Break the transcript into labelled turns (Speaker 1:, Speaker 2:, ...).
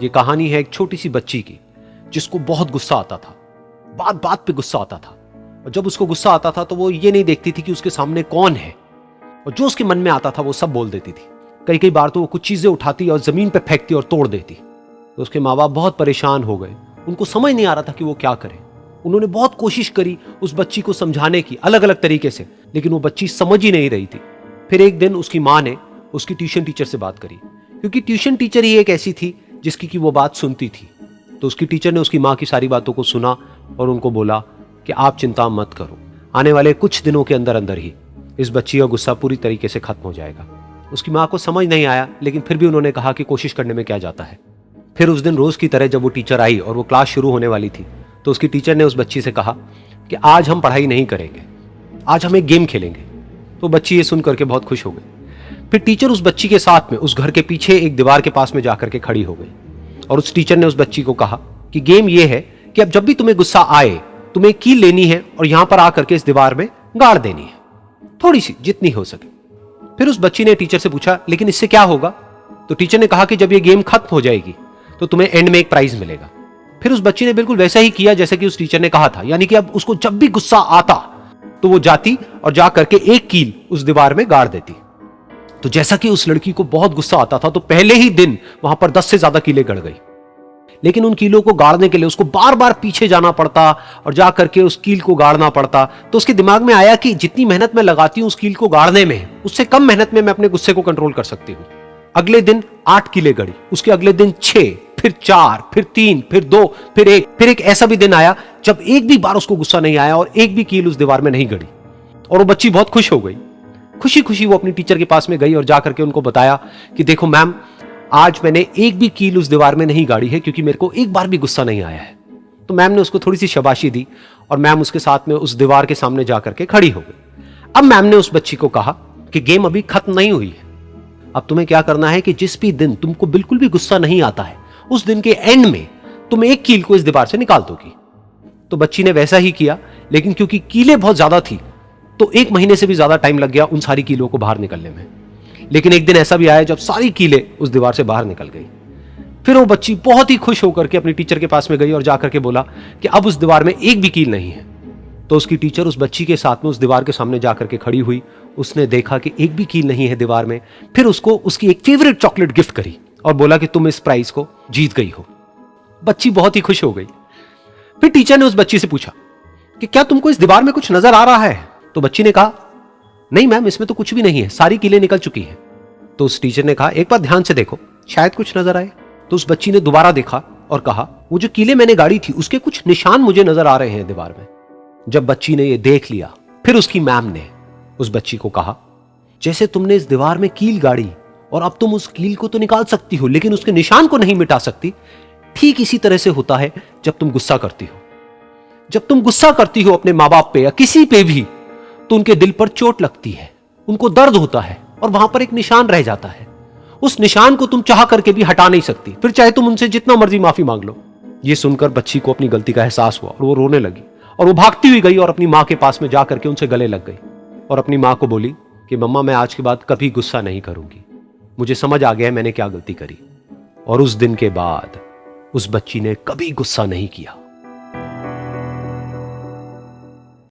Speaker 1: ये कहानी है एक छोटी सी बच्ची की जिसको बहुत गुस्सा आता था, बात बात पे गुस्सा आता था। और जब उसको गुस्सा आता था तो वो ये नहीं देखती थी कि उसके सामने कौन है, और जो उसके मन में आता था वो सब बोल देती थी। कई कई बार तो वो कुछ चीजें उठाती और जमीन पे फेंकती और तोड़ देती। तो उसके माँ बाप बहुत परेशान हो गए, उनको समझ नहीं आ रहा था कि वो क्या करें। उन्होंने बहुत कोशिश करी उस बच्ची को समझाने की अलग अलग तरीके से, लेकिन वो बच्ची समझ ही नहीं रही थी। फिर एक दिन उसकी माँ ने उसकी ट्यूशन टीचर से बात करी, क्योंकि ट्यूशन टीचर ही एक ऐसी थी जिसकी कि वो बात सुनती थी। तो उसकी टीचर ने उसकी माँ की सारी बातों को सुना और उनको बोला कि आप चिंता मत करो, आने वाले कुछ दिनों के अंदर अंदर ही इस बच्ची का गुस्सा पूरी तरीके से खत्म हो जाएगा। उसकी माँ को समझ नहीं आया, लेकिन फिर भी उन्होंने कहा कि कोशिश करने में क्या जाता है। फिर उस दिन रोज की तरह जब वो टीचर आई और वो क्लास शुरू होने वाली थी, तो उसकी टीचर ने उस बच्ची से कहा कि आज हम पढ़ाई नहीं करेंगे, आज हम एक गेम खेलेंगे। तो बच्ची ये सुन करके बहुत खुश हो गई। फिर टीचर उस बच्ची के साथ में उस घर के पीछे एक दीवार के पास में जाकर के खड़ी हो गई, और उस टीचर ने उस बच्ची को कहा कि गेम ये है कि अब जब भी तुम्हें गुस्सा आए, तुम्हें कील लेनी है और यहां पर आकर के इस दीवार में गाड़ देनी है, थोड़ी सी, जितनी हो सके। फिर उस बच्ची ने टीचर से पूछा, लेकिन इससे क्या होगा? तो टीचर ने कहा कि जब ये गेम खत्म हो जाएगी तो तुम्हें एंड में एक प्राइज मिलेगा। फिर उस बच्ची ने बिल्कुल वैसा ही किया जैसे कि उस टीचर ने कहा था, यानी कि अब उसको जब भी गुस्सा आता तो वो जाती और जा करके एक कील उस दीवार में गाड़ देती। तो जैसा कि उस लड़की को बहुत गुस्सा आता था, तो पहले ही दिन वहां पर 10 से ज्यादा कीलें गड़ गई। लेकिन उन कीलों को गाड़ने के लिए उसको बार बार पीछे जाना पड़ता और जा करके उस कील को गाड़ना पड़ता। तो उसके दिमाग में आया कि जितनी मेहनत मैं लगाती हूं उस कील को गाड़ने में, उससे कम मेहनत में मैं अपने गुस्से को कंट्रोल कर सकती हूं। अगले दिन 8 कीलें गड़ी, उसके अगले दिन 6, फिर 4, फिर 3, फिर 2, फिर 1। फिर एक ऐसा भी दिन आया जब एक भी बार उसको गुस्सा नहीं आया और एक भी कील उस दीवार में नहीं गड़ी, और वो बच्ची बहुत खुश हो गई। खुशी खुशी वो अपनी टीचर के पास में गई और जाकर के उनको बताया कि देखो मैम, आज मैंने एक भी कील उस दीवार में नहीं गाड़ी है, क्योंकि मेरे को एक बार भी गुस्सा नहीं आया है। तो मैम ने उसको थोड़ी सी शाबाशी दी और मैम उसके साथ में उस दीवार के सामने जाकर के खड़ी हो गई। अब मैम ने उस बच्ची को कहा कि गेम अभी खत्म नहीं हुई है, अब तुम्हें क्या करना है कि जिस भी दिन तुमको बिल्कुल भी गुस्सा नहीं आता है, उस दिन के एंड में तुम एक कील को इस दीवार से निकाल दोगी। तो बच्ची ने वैसा ही किया, लेकिन क्योंकि कीलें बहुत ज्यादा थी तो 1 महीने से भी ज्यादा टाइम लग गया उन सारी कीलों को बाहर निकलने में। लेकिन एक दिन ऐसा भी आया जब सारी कीलें उस दीवार से बाहर निकल गई। फिर वो बच्ची बहुत ही खुश होकर के अपनी टीचर के पास में गई और जाकर के बोला कि अब उस दीवार में एक भी कील नहीं है। तो उसकी टीचर उस बच्ची के साथ में उस दीवार के सामने जाकर के खड़ी हुई, उसने देखा कि एक भी कील नहीं है दीवार में। फिर उसको उसकी एक फेवरेट चॉकलेट गिफ्ट करी और बोला कि तुम इस प्राइज को जीत गई हो। बच्ची बहुत ही खुश हो गई। फिर टीचर ने उस बच्ची से पूछा कि क्या तुमको इस दीवार में कुछ नजर आ रहा है? तो बच्ची ने कहा, नहीं मैम, इसमें तो कुछ भी नहीं है, सारी कीलें निकल चुकी हैं। तो उस टीचर ने कहा, एक बार ध्यान से देखो, शायद कुछ नजर आए। तो उस बच्ची ने दोबारा देखा और कहा, वो जो कीलें मैंने गाड़ी थी उसके कुछ निशान मुझे नजर आ रहे हैं दीवार में। जब बच्ची ने ये देख लिया, फिर उसकी मैम ने उस बच्ची को कहा, जैसे तुमने इस दीवार में कील गाड़ी और अब तुम उस कील को तो निकाल सकती हो लेकिन उसके निशान को नहीं मिटा सकती, ठीक इसी तरह से होता है जब तुम गुस्सा करती हो। जब तुम गुस्सा करती हो अपने माँ बाप पे या किसी पे भी, तो उनके दिल पर चोट लगती है, उनको दर्द होता है और वहां पर एक निशान रह जाता है। उस निशान को तुम चाह करके भी हटा नहीं सकती, फिर चाहे तुम उनसे जितना मर्जी माफी मांग लो। ये सुनकर बच्ची को अपनी गलती का एहसास हुआ और वो रोने लगी, और वो भागती हुई गई और अपनी माँ के पास में जाकर के उनसे गले लग गई और अपनी माँ को बोली कि मम्मा, मैं आज के बाद कभी गुस्सा नहीं करूंगी, मुझे समझ आ गया है मैंने क्या गलती करी। और उस दिन के बाद उस बच्ची ने कभी गुस्सा नहीं किया।